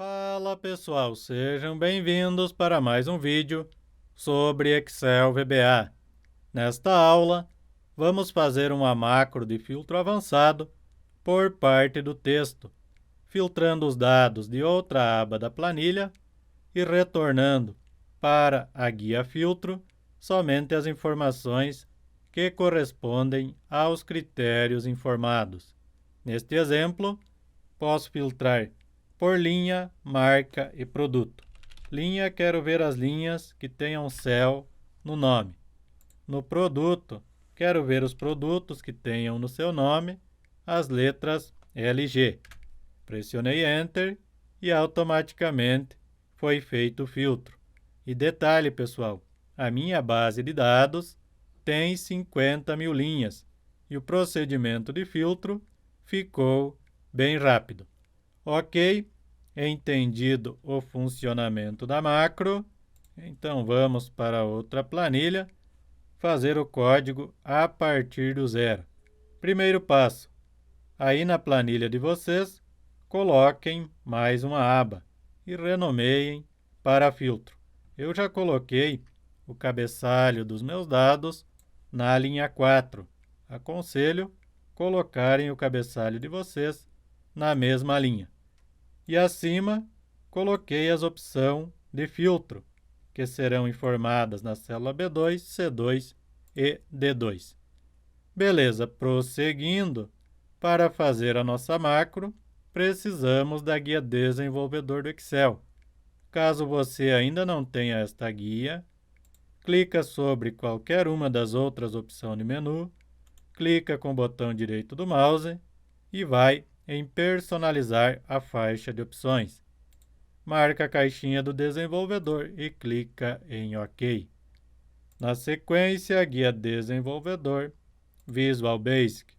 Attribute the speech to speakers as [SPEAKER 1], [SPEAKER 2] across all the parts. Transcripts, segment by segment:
[SPEAKER 1] Fala pessoal, sejam bem-vindos para mais um vídeo sobre Excel VBA. Nesta aula, vamos fazer uma macro de filtro avançado por parte do texto, filtrando os dados de outra aba da planilha e retornando para a guia filtro somente as informações que correspondem aos critérios informados. Neste exemplo, posso filtrar por linha, marca e produto. Linha, quero ver as linhas que tenham céu no nome. No produto, quero ver os produtos que tenham no seu nome as letras LG. Pressionei Enter e automaticamente foi feito o filtro. E detalhe, pessoal, a minha base de dados tem 50.000 linhas e o procedimento de filtro ficou bem rápido. Ok, entendido o funcionamento da macro, então vamos para outra planilha, fazer o código a partir do zero. Primeiro passo, aí na planilha de vocês, coloquem mais uma aba e renomeiem para filtro. Eu já coloquei o cabeçalho dos meus dados na linha 4. Aconselho colocarem o cabeçalho de vocês na mesma linha. E acima, coloquei as opções de filtro, que serão informadas na célula B2, C2 e D2. Beleza, prosseguindo, para fazer a nossa macro, precisamos da guia desenvolvedor do Excel. Caso você ainda não tenha esta guia, clica sobre qualquer uma das outras opções de menu, clica com o botão direito do mouse e vai em personalizar a faixa de opções. Marca a caixinha do desenvolvedor e clica em OK. Na sequência, a guia desenvolvedor, Visual Basic.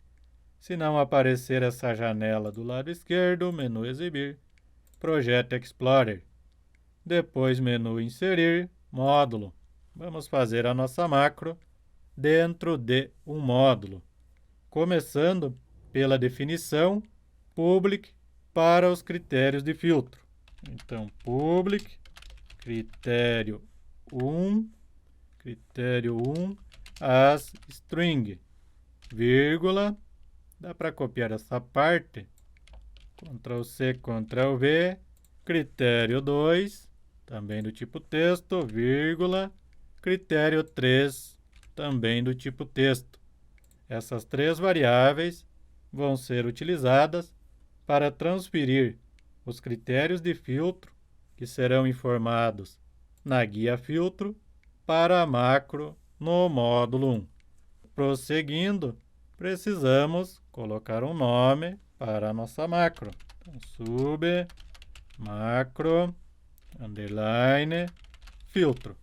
[SPEAKER 1] Se não aparecer essa janela do lado esquerdo, menu Exibir, Project Explorer. Depois, menu Inserir, Módulo. Vamos fazer a nossa macro dentro de um módulo, começando pela definição public para os critérios de filtro. Então, public, critério 1, as string, vírgula, dá para copiar essa parte, Ctrl+C, Ctrl+V, critério 2, também do tipo texto, vírgula, critério 3, também do tipo texto. Essas três variáveis vão ser utilizadas para transferir os critérios de filtro que serão informados na guia filtro para a macro no módulo 1. Prosseguindo, precisamos colocar um nome para a nossa macro. Então, sub, macro, underline, filtro.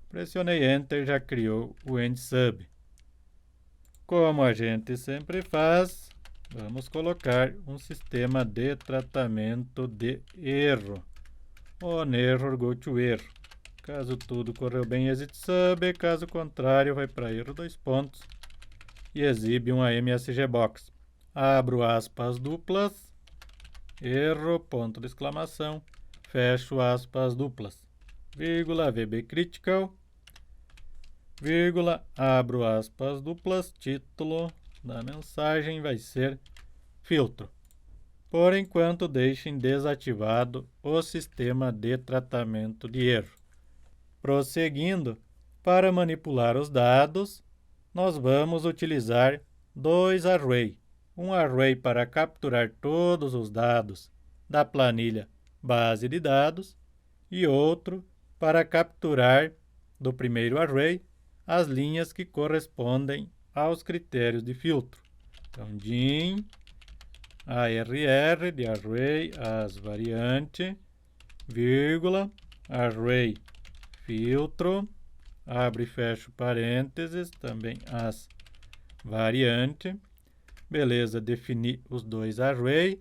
[SPEAKER 1] Pressionei Enter, já criou o EndSub. Como a gente sempre faz, vamos colocar um sistema de tratamento de erro. On error, go to erro. Caso tudo correu bem, exit sub. Caso contrário, vai para erro 2 pontos e exibe uma MSG box. Abro aspas duplas, erro, ponto de exclamação, fecho aspas duplas, vírgula, VB critical, vírgula, abro aspas duplas, título da mensagem vai ser filtro. Por enquanto, deixem desativado o sistema de tratamento de erro. Prosseguindo, para manipular os dados, nós vamos utilizar dois arrays. Um array para capturar todos os dados da planilha base de dados e outro para capturar do primeiro array as linhas que correspondem aos critérios de filtro. Então, din arr de array as variante, vírgula, array filtro, abre e fecha parênteses, também as variante. Beleza, defini os dois arrays.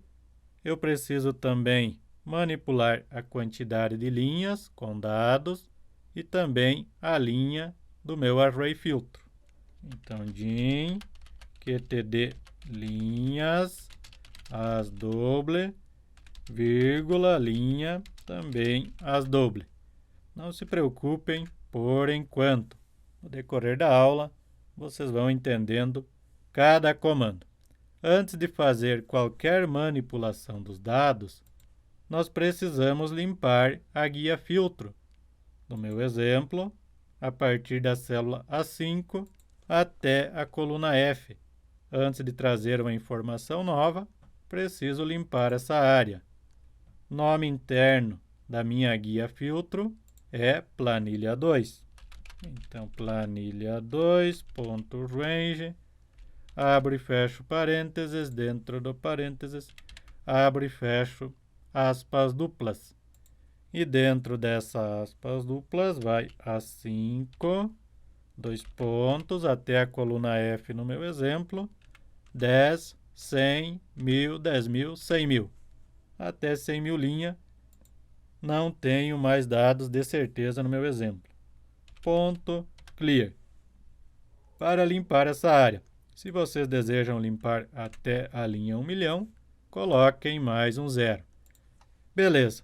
[SPEAKER 1] Eu preciso também manipular a quantidade de linhas com dados e também a linha do meu array filtro. Então, din qtd linhas as doble vírgula, linha, também as doble. Não se preocupem por enquanto. No decorrer da aula, vocês vão entendendo cada comando. Antes de fazer qualquer manipulação dos dados, nós precisamos limpar a guia filtro. No meu exemplo, a partir da célula A5 até a coluna F. Antes de trazer uma informação nova, preciso limpar essa área. Nome interno da minha guia filtro é planilha 2. Então, planilha 2.range, abro e fecho parênteses, dentro do parênteses, abro e fecho aspas duplas. E dentro dessas aspas duplas vai A5, 2 pontos, até a coluna F no meu exemplo, 10, 100, 1000, 10.000, 100.000. Até 100.000 linha, não tenho mais dados de certeza no meu exemplo. Ponto, clear. Para limpar essa área, se vocês desejam limpar até a linha 1 milhão, coloquem mais um zero. Beleza,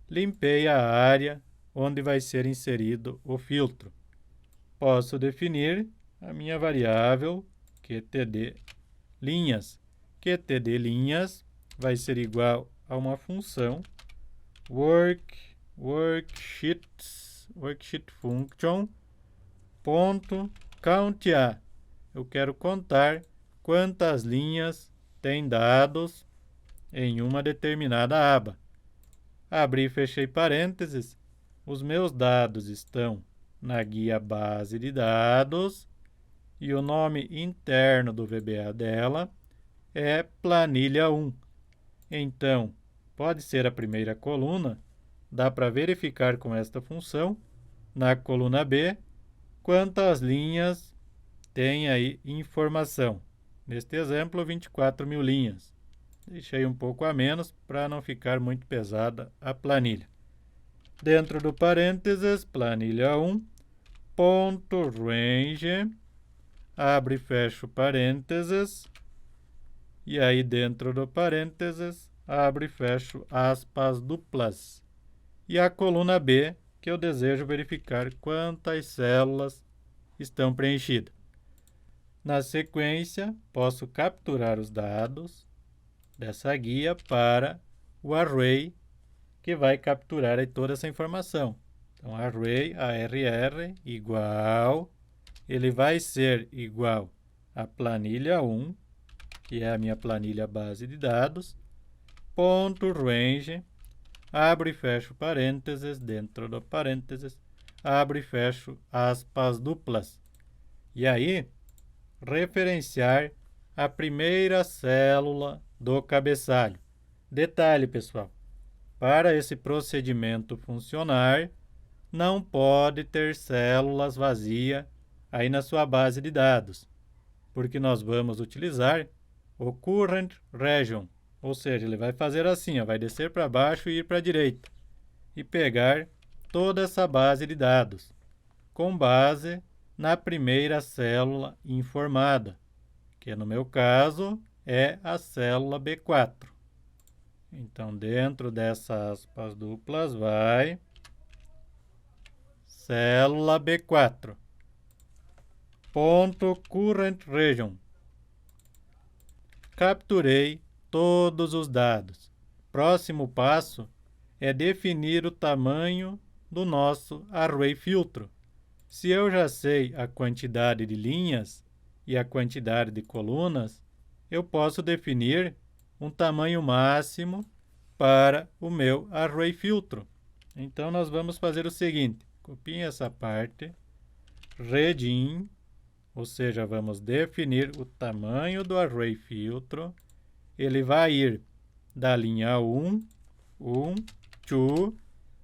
[SPEAKER 1] limpei a área onde vai ser inserido o filtro. Posso definir a minha variável QTD linhas. QTD linhas vai ser igual a uma função worksheet function .count_a. Eu quero contar quantas linhas tem dados em uma determinada aba. Abri e fechei parênteses. Os meus dados estão na guia base de dados e o nome interno do VBA dela é planilha 1. Então, pode ser a primeira coluna, dá para verificar com esta função, na coluna B, quantas linhas tem aí informação. Neste exemplo, 24.000 linhas. Deixei um pouco a menos para não ficar muito pesada a planilha. Dentro do parênteses, planilha 1, ponto range, abre e fecho parênteses, e aí dentro do parênteses, abre e fecho aspas duplas. E a coluna B, que eu desejo verificar quantas células estão preenchidas. Na sequência, posso capturar os dados dessa guia para o array, que vai capturar aí toda essa informação. Então, array, arr, igual, ele vai ser igual a planilha 1, que é a minha planilha base de dados, ponto range, abro e fecho parênteses, dentro do parênteses, abro e fecho aspas duplas. E aí, referenciar a primeira célula do cabeçalho. Detalhe, pessoal, para esse procedimento funcionar, não pode ter células vazias aí na sua base de dados, porque nós vamos utilizar o current region, ou seja, ele vai fazer assim, vai descer para baixo e ir para a direita, e pegar toda essa base de dados, com base na primeira célula informada, que no meu caso é a célula B4. Então, dentro dessas aspas duplas vai célula B4, ponto current region. Capturei todos os dados. Próximo passo é definir o tamanho do nosso array filtro. Se eu já sei a quantidade de linhas e a quantidade de colunas, eu posso definir um tamanho máximo para o meu array filtro. Então, nós vamos fazer o seguinte, copiem essa parte, redim, ou seja, vamos definir o tamanho do array filtro. Ele vai ir da linha 1, 2,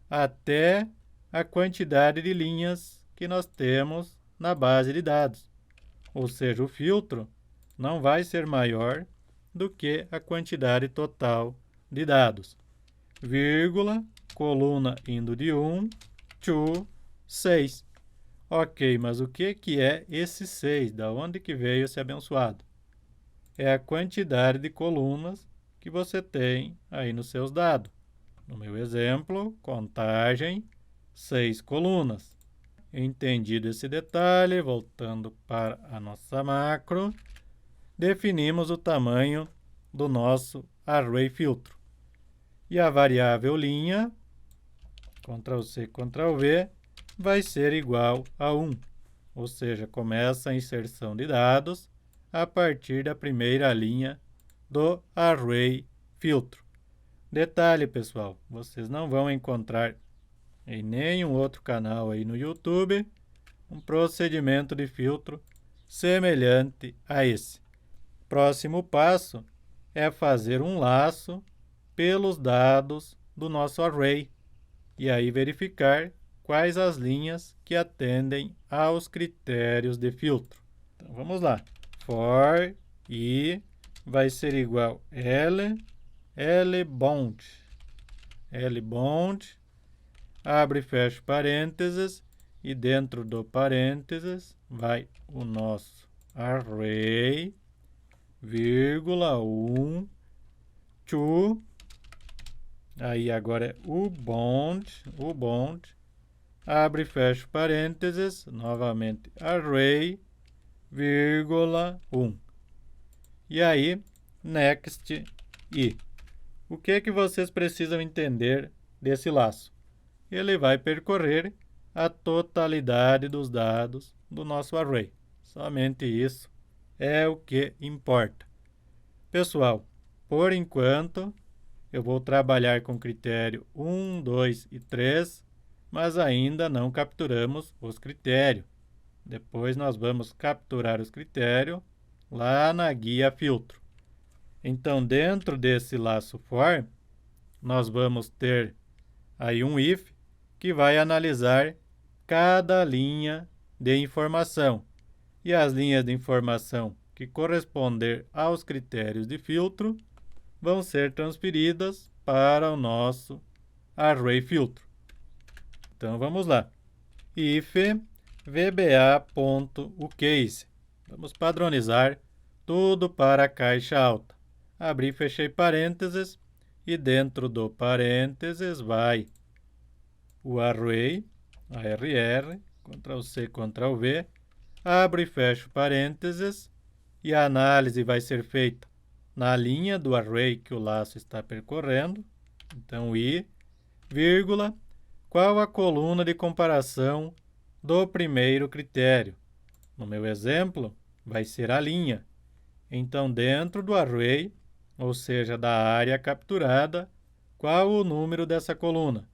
[SPEAKER 1] até a quantidade de linhas que nós temos na base de dados. Ou seja, o filtro não vai ser maior do que a quantidade total de dados. Vírgula, coluna indo de 1, 2, 6. Ok, mas o que é esse 6? Da onde que veio esse abençoado? É a quantidade de colunas que você tem aí nos seus dados. No meu exemplo, contagem, 6 colunas. Entendido esse detalhe, voltando para a nossa macro, definimos o tamanho do nosso array filtro. E a variável linha, Ctrl+C, Ctrl+V, vai ser igual a 1. Ou seja, começa a inserção de dados a partir da primeira linha do array filtro. Detalhe, pessoal, vocês não vão encontrar em nenhum outro canal aí no YouTube um procedimento de filtro semelhante a esse. Próximo passo é fazer um laço pelos dados do nosso array e aí verificar quais as linhas que atendem aos critérios de filtro. Então vamos lá. For i vai ser igual lbound. lbound, abre e fecha parênteses, e dentro do parênteses vai o nosso array, vírgula, 1, to, aí agora é o bound, abre e fecha parênteses, novamente array, vírgula, 1. E aí, next i. O que vocês precisam entender desse laço? Ele vai percorrer a totalidade dos dados do nosso array. Somente isso é o que importa. Pessoal, por enquanto, eu vou trabalhar com critério 1, 2 e 3, mas ainda não capturamos os critérios. Depois nós vamos capturar os critérios lá na guia filtro. Então, dentro desse laço for, nós vamos ter aí um if que vai analisar cada linha de informação. E as linhas de informação que corresponder aos critérios de filtro vão ser transferidas para o nosso array filtro. Então, vamos lá. If vba.uCase. Vamos padronizar tudo para a caixa alta. Abri e fechei parênteses e dentro do parênteses vai o array, arr, Ctrl+C, Ctrl+V, abre e fecho parênteses e a análise vai ser feita na linha do array que o laço está percorrendo. Então, i, vírgula, qual a coluna de comparação do primeiro critério? No meu exemplo, vai ser a linha. Então, dentro do array, ou seja, da área capturada, qual o número dessa coluna?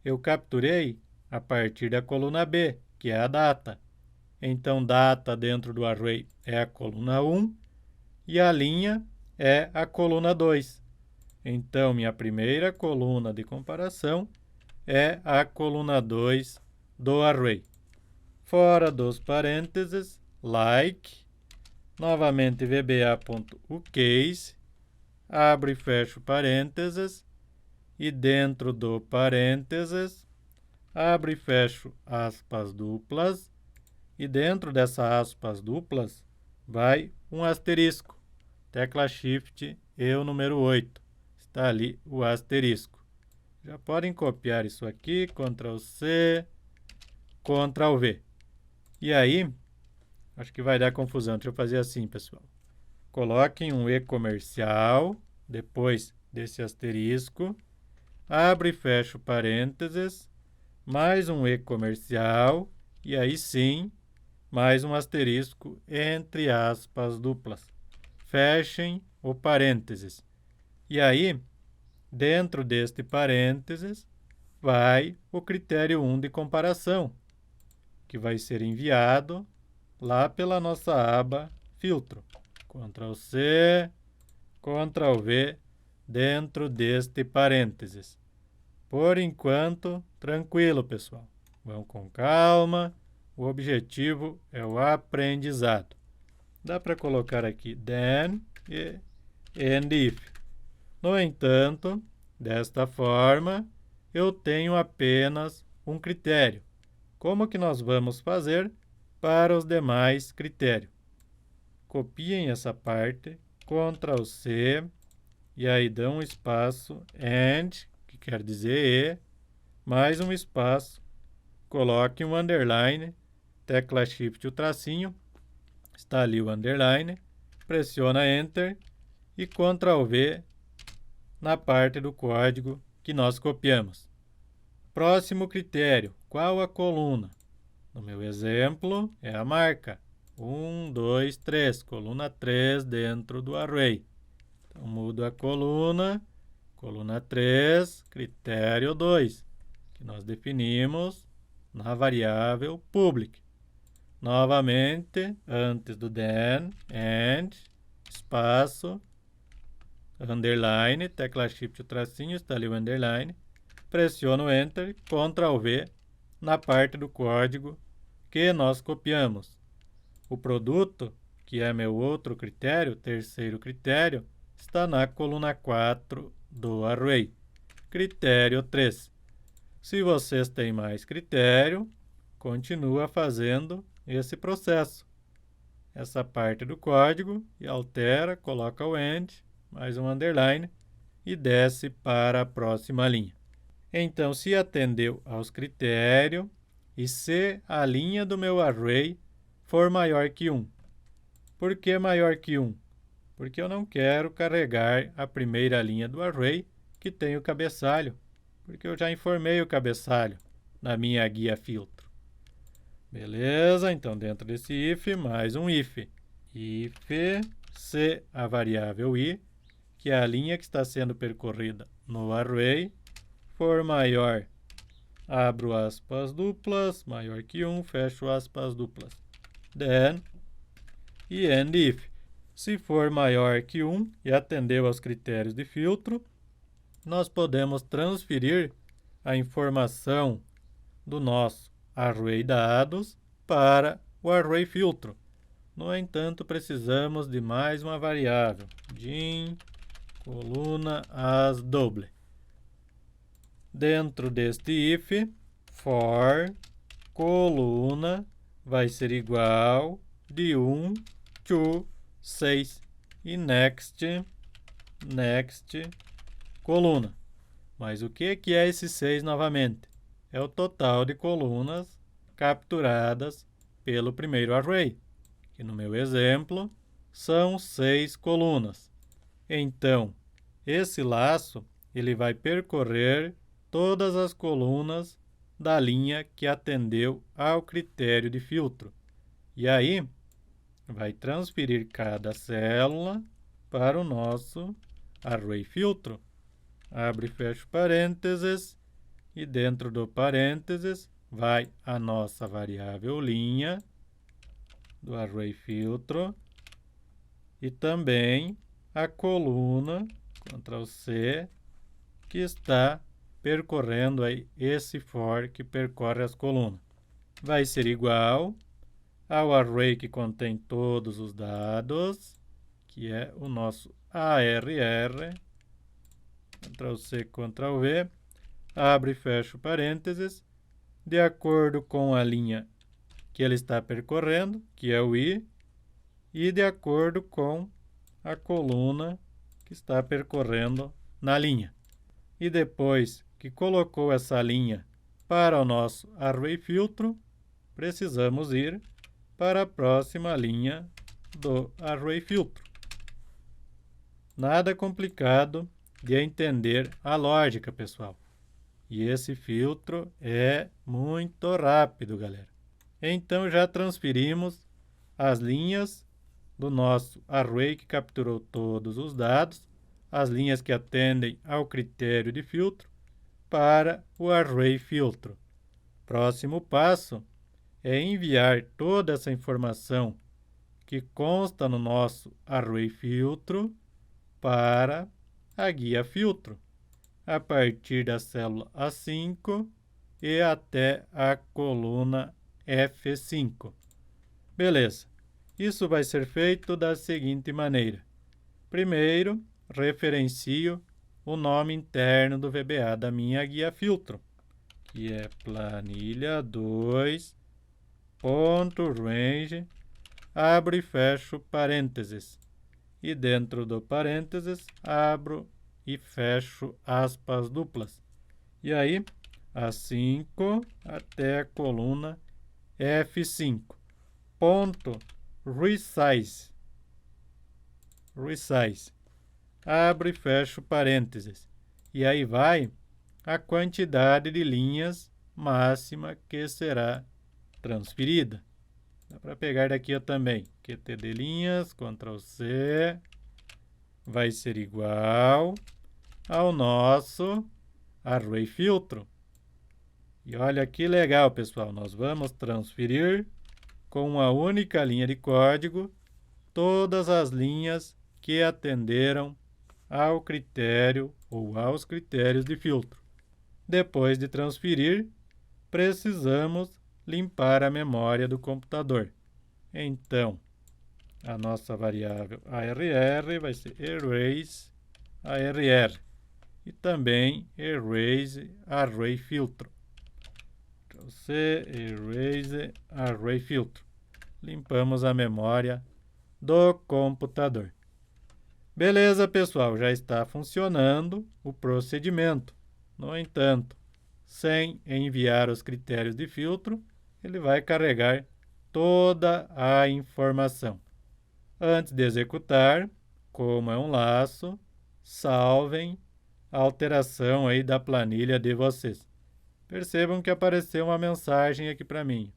[SPEAKER 1] Eu capturei a partir da coluna B, que é a data. Então, data dentro do array é a coluna 1 e a linha é a coluna 2. Então, minha primeira coluna de comparação é a coluna 2 do array. Fora dos parênteses, like, novamente vba.uCase, abre e fecho parênteses, e dentro do parênteses, abre e fecho aspas duplas, e dentro dessas aspas duplas vai um asterisco, tecla Shift e o número 8, está ali o asterisco. Já podem copiar isso aqui, Ctrl+C, Ctrl+V. E aí, acho que vai dar confusão, deixa eu fazer assim, pessoal. Coloquem um E comercial, depois desse asterisco, abre e fecha parênteses, mais um E comercial, e aí sim, mais um asterisco entre aspas duplas. Fechem o parênteses. E aí, dentro deste parênteses, vai o critério 1 de comparação, que vai ser enviado lá pela nossa aba filtro. Ctrl+C, Ctrl+V dentro deste parênteses. Por enquanto, tranquilo, pessoal. Vão com calma. O objetivo é o aprendizado. Dá para colocar aqui then e and if. No entanto, desta forma, eu tenho apenas um critério. Como que nós vamos fazer para os demais critérios? Copiem essa parte, Ctrl+C, e aí dá um espaço and, que quer dizer e, mais um espaço, coloque um underline, tecla shift o tracinho, está ali o underline, pressiona enter e Ctrl V na parte do código que nós copiamos. Próximo critério, qual a coluna? No meu exemplo, é a marca. 1, 2, 3, coluna 3 dentro do array. Então, mudo a coluna 3, critério 2, que nós definimos na variável public. Novamente, antes do then, and, espaço, underline, tecla shift o tracinho, está ali o underline, pressiono enter, Ctrl V, na parte do código que nós copiamos. O produto, que é meu outro critério, terceiro critério, está na coluna 4 do array. Critério 3. Se vocês têm mais critério, continua fazendo esse processo. Essa parte do código e altera, coloca o end, mais um underline e desce para a próxima linha. Então, se atendeu aos critérios e se a linha do meu array for maior que 1. Por que maior que 1? Porque eu não quero carregar a primeira linha do array que tem o cabeçalho, porque eu já informei o cabeçalho na minha guia filtro. Beleza? Então, dentro desse if, mais um if. If se a variável i, que é a linha que está sendo percorrida no array, for maior, abro aspas duplas, maior que 1, fecho aspas duplas. Then, e end if. Se for maior que 1 e atendeu aos critérios de filtro, nós podemos transferir a informação do nosso array dados para o array filtro. No entanto, precisamos de mais uma variável, din coluna as double. Dentro deste if, for coluna vai ser igual de 1 to 6 e next coluna. Mas o que é esse 6 novamente? É o total de colunas capturadas pelo primeiro array, que no meu exemplo são 6 colunas. Então, esse laço ele vai percorrer todas as colunas da linha que atendeu ao critério de filtro. E aí, vai transferir cada célula para o nosso array filtro. Abre e fecha parênteses e dentro do parênteses vai a nossa variável linha do array filtro e também a coluna, Ctrl C, que está percorrendo aí esse for que percorre as colunas. Vai ser igual ao array que contém todos os dados, que é o nosso ARR, Ctrl C, Ctrl V, abre e fecha parênteses, de acordo com a linha que ele está percorrendo, que é o I, e de acordo com a coluna que está percorrendo na linha. E depois que colocou essa linha para o nosso array filtro, precisamos ir para a próxima linha do array filtro. Nada complicado de entender a lógica, pessoal. E esse filtro é muito rápido, galera. Então, já transferimos as linhas do nosso array que capturou todos os dados, as linhas que atendem ao critério de filtro, para o array filtro. Próximo passo é enviar toda essa informação que consta no nosso array filtro para a guia filtro, a partir da célula A5 e até a coluna F5. Beleza. Isso vai ser feito da seguinte maneira. Primeiro, referencio o nome interno do VBA da minha guia filtro, que é planilha 2.range, abro e fecho parênteses. E dentro do parênteses, abro e fecho aspas duplas. E aí, A5 até a coluna F5. Ponto resize. Abro e fecho parênteses. E aí vai a quantidade de linhas máxima que será transferida. Dá para pegar daqui também. QT de linhas, Ctrl C, vai ser igual ao nosso array filtro. E olha que legal, pessoal. Nós vamos transferir com uma única linha de código todas as linhas que atenderam ao critério ou aos critérios de filtro. Depois de transferir, precisamos limpar a memória do computador. Então, a nossa variável arr vai ser erase arr e também erase array filtro. Então, erase array filtro. Limpamos a memória do computador. Beleza, pessoal, já está funcionando o procedimento. No entanto, sem enviar os critérios de filtro, ele vai carregar toda a informação. Antes de executar, como é um laço, salvem a alteração aí da planilha de vocês. Percebam que apareceu uma mensagem aqui para mim.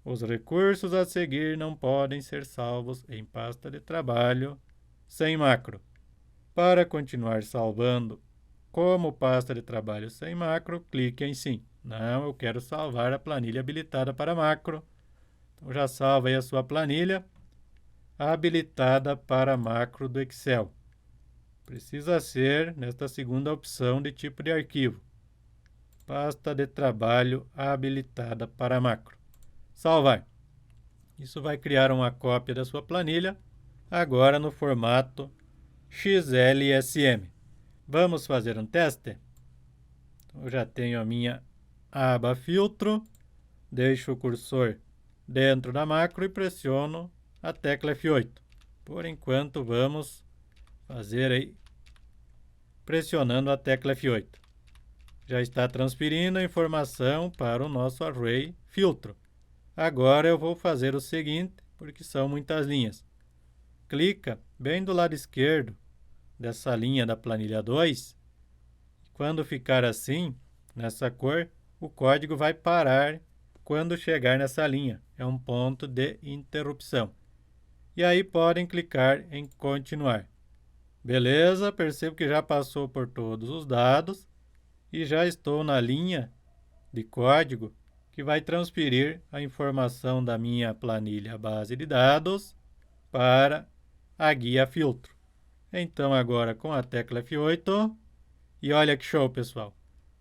[SPEAKER 1] Os recursos a seguir não podem ser salvos em pasta de trabalho sem macro. Para continuar salvando como pasta de trabalho sem macro, clique em sim. Não, eu quero salvar a planilha habilitada para macro. Então já salva aí a sua planilha habilitada para macro do Excel. Precisa ser nesta segunda opção de tipo de arquivo. Pasta de trabalho habilitada para macro. Salvar. Isso vai criar uma cópia da sua planilha, agora no formato XLSM. Vamos fazer um teste? Então, eu já tenho a minha aba filtro, deixo o cursor dentro da macro e pressiono a tecla F8. Por enquanto, vamos fazer aí pressionando a tecla F8. Já está transferindo a informação para o nosso array filtro. Agora eu vou fazer o seguinte, porque são muitas linhas. Clica bem do lado esquerdo dessa linha da planilha 2. Quando ficar assim, nessa cor, o código vai parar quando chegar nessa linha. É um ponto de interrupção. E aí podem clicar em continuar. Beleza, percebo que já passou por todos os dados e já estou na linha de código que vai transferir a informação da minha planilha base de dados para a guia filtro. Então agora com a tecla F8, e olha que show, pessoal.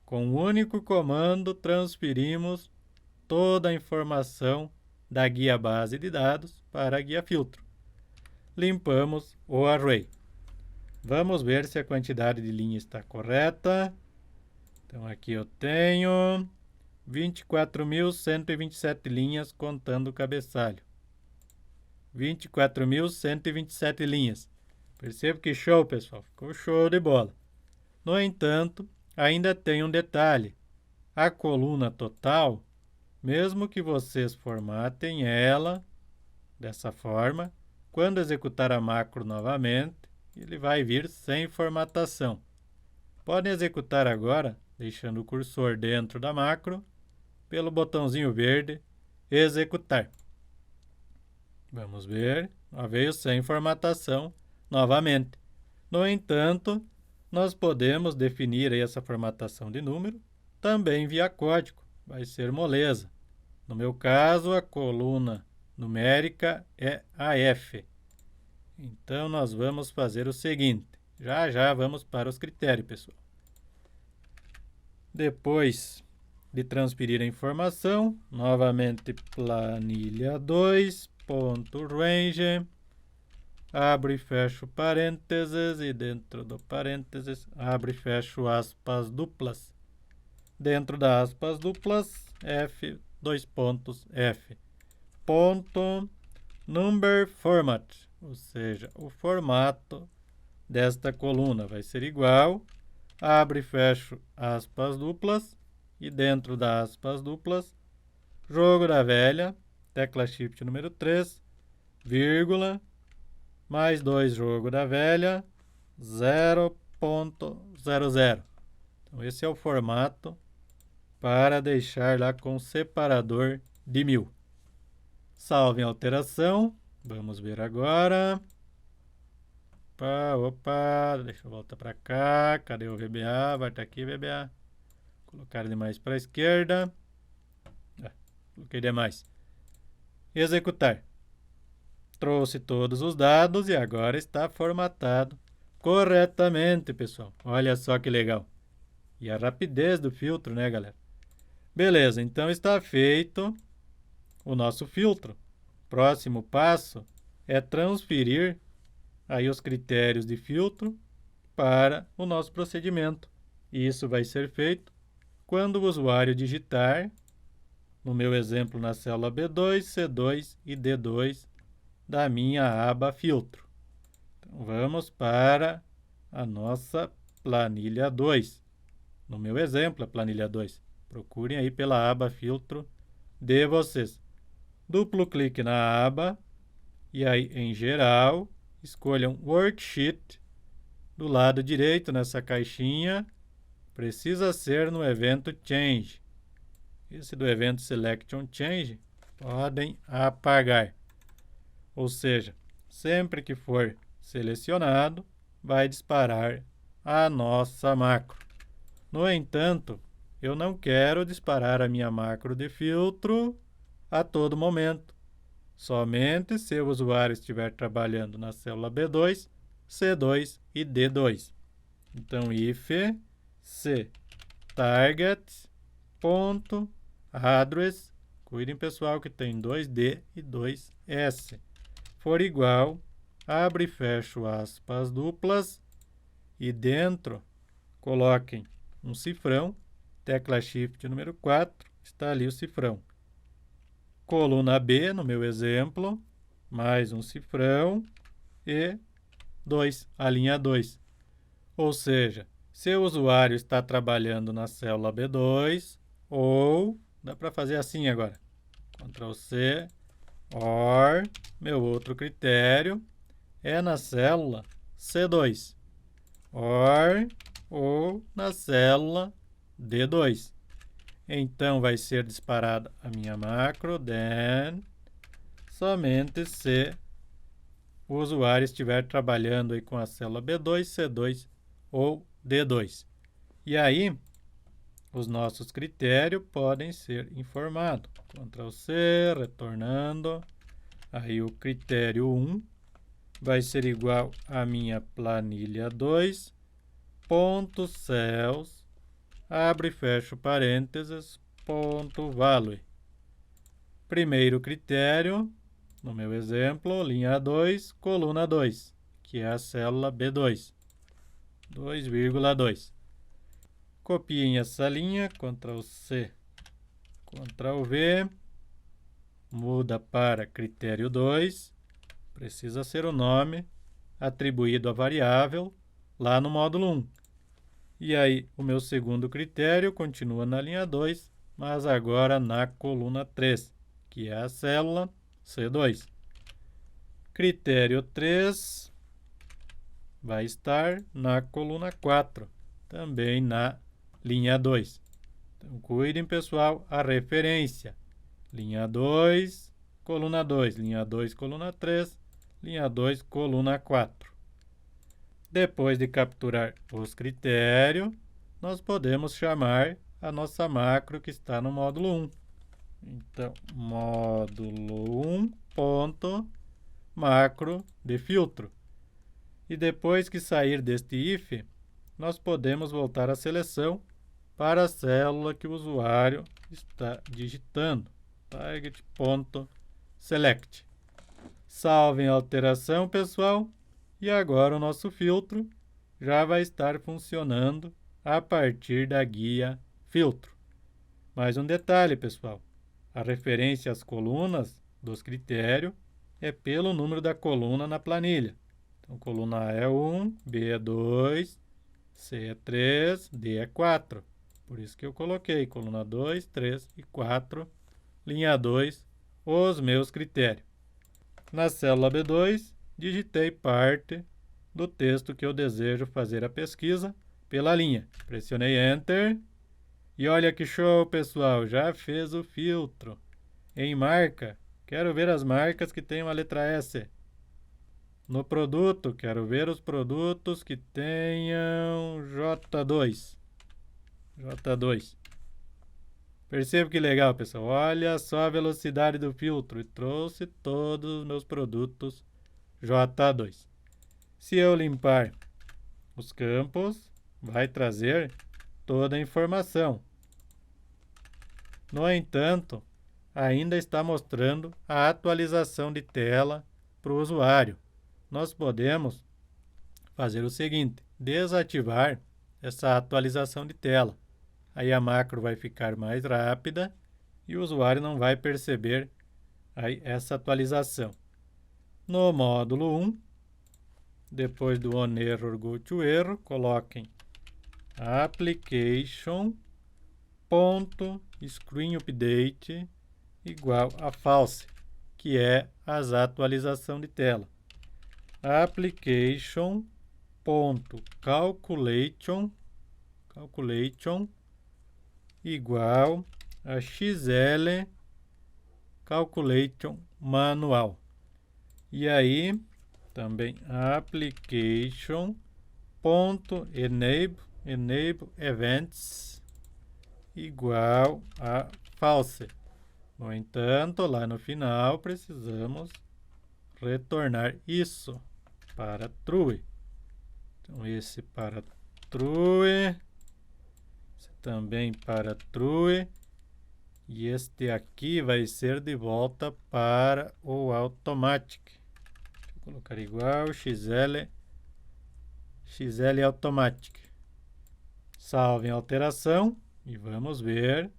[SPEAKER 1] Com um único comando transferimos toda a informação da guia base de dados para a guia filtro. Limpamos o array. Vamos ver se a quantidade de linhas está correta. Então aqui eu tenho 24.127 linhas contando o cabeçalho. 24.127 linhas. Percebo que show, pessoal. Ficou show de bola. No entanto, ainda tem um detalhe. A coluna total, mesmo que vocês formatem ela dessa forma, quando executar a macro novamente, ele vai vir sem formatação. Podem executar agora, deixando o cursor dentro da macro, pelo botãozinho verde, executar. Vamos ver, veio sem formatação novamente. No entanto, nós podemos definir aí essa formatação de número também via código, vai ser moleza. No meu caso, a coluna numérica é AF. Então, nós vamos fazer o seguinte, já vamos para os critérios, pessoal. Depois de transferir a informação, novamente planilha 2.range, abro e fecho parênteses e dentro do parênteses abro e fecho aspas duplas. Dentro das aspas duplas, F, F, ponto number format, ou seja, o formato desta coluna vai ser igual, abre e fecho aspas duplas, e dentro das aspas duplas, jogo da velha, tecla Shift número 3, vírgula, mais 2 jogo da velha, 0.00. Então, esse é o formato para deixar lá com separador de 1000. Salve a alteração. Vamos ver agora. Opa, deixa eu voltar para cá. Cadê o VBA? Vai estar aqui, VBA. Colocar demais para a esquerda. Coloquei demais. Executar. Trouxe todos os dados e agora está formatado corretamente, pessoal. Olha só que legal. E a rapidez do filtro, né, galera? Beleza, então está feito o nosso filtro. Próximo passo é transferir aí os critérios de filtro para o nosso procedimento. E isso vai ser feito quando o usuário digitar, no meu exemplo na célula B2, C2 e D2 da minha aba filtro. Então, vamos para a nossa planilha 2. No meu exemplo, a planilha 2. Procurem aí pela aba filtro de vocês. Duplo clique na aba e aí em geral, escolham Worksheet do lado direito nessa caixinha. Precisa ser no evento Change. Esse do evento Selection Change podem apagar. Ou seja, sempre que for selecionado, vai disparar a nossa macro. No entanto, eu não quero disparar a minha macro de filtro a todo momento. Somente se o usuário estiver trabalhando na célula B2, C2 e D2. Então, if c target.address, cuidem pessoal que tem 2D e 2S, for igual, abre e fecho aspas duplas e dentro coloquem um cifrão, tecla Shift número 4, está ali o cifrão. Coluna B, no meu exemplo, mais um cifrão e 2, a linha 2. Ou seja, se o usuário está trabalhando na célula B2, ou, dá para fazer assim agora, Ctrl C, or, meu outro critério, é na célula C2, or, ou na célula D2. Então, vai ser disparada a minha macro, then, somente se o usuário estiver trabalhando aí com a célula B2, C2 ou D2. E aí, os nossos critérios podem ser informados. Ctrl C, retornando. Aí, o critério 1 vai ser igual à minha planilha 2, ponto cells, abre e fecha parênteses, ponto value. Primeiro critério, no meu exemplo, linha 2, coluna 2, que é a célula B2, 2,2. Copiem essa linha, Ctrl C, Ctrl V, muda para critério 2, precisa ser o nome atribuído à variável lá no módulo 1. E aí, o meu segundo critério continua na linha 2, mas agora na coluna 3, que é a célula C2. Critério 3 vai estar na coluna 4, também na linha 2. Então, cuidem, pessoal, a referência. Linha 2, coluna 2, linha 2, coluna 3, linha 2, coluna 4. Depois de capturar os critérios, nós podemos chamar a nossa macro que está no módulo 1. Então, módulo 1 ponto macro de filtro. E depois que sair deste if, nós podemos voltar à seleção para a célula que o usuário está digitando. Target.select. Salvem a alteração, pessoal. E agora o nosso filtro já vai estar funcionando a partir da guia filtro. Mais um detalhe, pessoal. A referência às colunas dos critérios é pelo número da coluna na planilha. Então, coluna A é 1, B é 2, C é 3, D é 4. Por isso que eu coloquei coluna 2, 3 e 4, linha 2, os meus critérios. Na célula B2, digitei parte do texto que eu desejo fazer a pesquisa pela linha. Pressionei Enter e olha que show, pessoal, já fez o filtro. Em marca, quero ver as marcas que tenham a letra S. No produto, quero ver os produtos que tenham J2. J2. Perceba que legal, pessoal. Olha só a velocidade do filtro e trouxe todos os meus produtos J2. Se eu limpar os campos, vai trazer toda a informação. No entanto, ainda está mostrando a atualização de tela para o usuário. Nós podemos fazer o seguinte: desativar essa atualização de tela. Aí a macro vai ficar mais rápida e o usuário não vai perceber aí essa atualização. No módulo 1, depois do on error go to erro, coloquem application.screenUpdate igual a false, que é as atualização de tela. Application.calculation igual a XL calculation manual. E aí, também application.enable events igual a false. No entanto, lá no final, precisamos retornar isso para true. Então, esse para true, esse também para true, e este aqui vai ser de volta para o automatic. Vou colocar igual XL automatic. Salve a alteração e vamos ver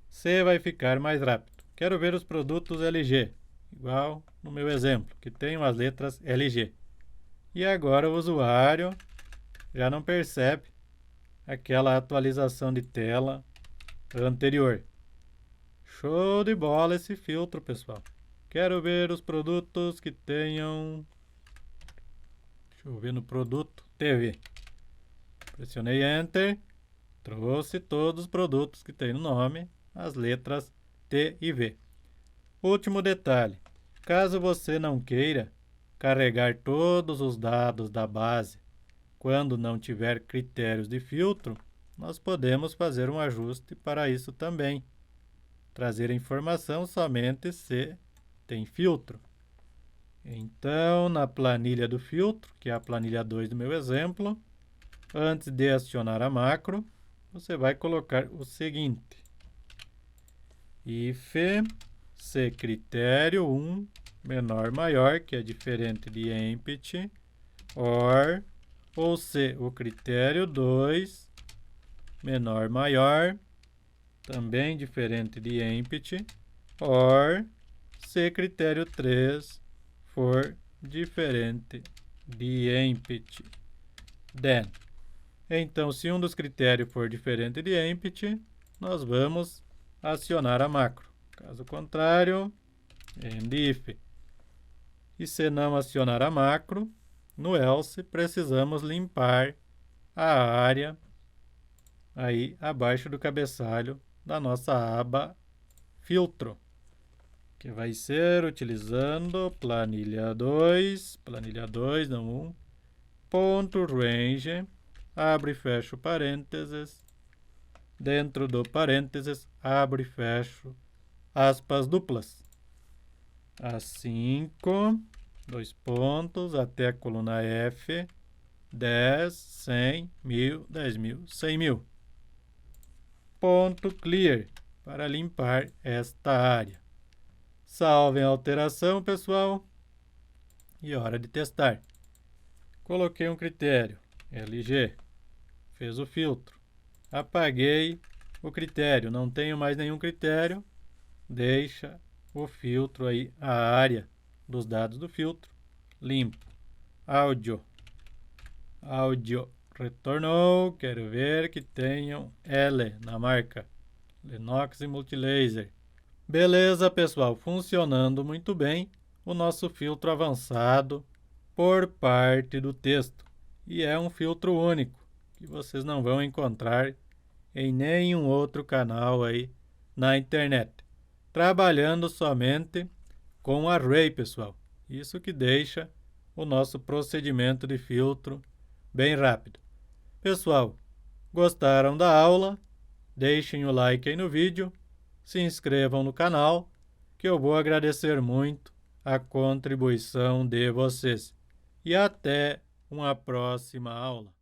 [SPEAKER 1] se vai ficar mais rápido. Quero ver os produtos LG, igual no meu exemplo, que tem as letras LG. E agora o usuário já não percebe aquela atualização de tela anterior. Show de bola esse filtro, pessoal. Quero ver os produtos que tenham... Deixa eu ver no produto TV. Pressionei Enter. Trouxe todos os produtos que tem no nome, as letras T e V. Último detalhe. Caso você não queira carregar todos os dados da base quando não tiver critérios de filtro, nós podemos fazer um ajuste para isso também. Trazer a informação somente se tem filtro. Então, na planilha do filtro, que é a planilha 2 do meu exemplo, antes de acionar a macro, você vai colocar o seguinte: if se critério 1 menor maior, que é diferente de empty, ou se o critério 2 menor maior, também diferente de empty, se critério 3 for diferente de empty, then. Então, se um dos critérios for diferente de empty, nós vamos acionar a macro. Caso contrário, end if. E se não acionar a macro, no else precisamos limpar a área aí abaixo do cabeçalho da nossa aba filtro, que vai ser utilizando planilha 2, não 1, ponto range, abre e fecha o parênteses, dentro do parênteses, abre e fecha aspas duplas. A5, 2 pontos, até a coluna F, 10, 100, 1000, 10.000, 100.000. Ponto clear, para limpar esta área. Salvem a alteração, pessoal, e hora de testar. Coloquei um critério, LG, fez o filtro. Apaguei o critério, não tenho mais nenhum critério, deixa o filtro aí, a área dos dados do filtro, limpo. áudio. Áudio retornou, quero ver que tenham L na marca. Lenox e Multilaser. Beleza, pessoal, funcionando muito bem o nosso filtro avançado por parte do texto. E é um filtro único, que vocês não vão encontrar em nenhum outro canal aí na internet. Trabalhando somente com array, pessoal. Isso que deixa o nosso procedimento de filtro bem rápido. Pessoal, gostaram da aula? Deixem o like aí no vídeo, se inscrevam no canal, que eu vou agradecer muito a contribuição de vocês. E até uma próxima aula.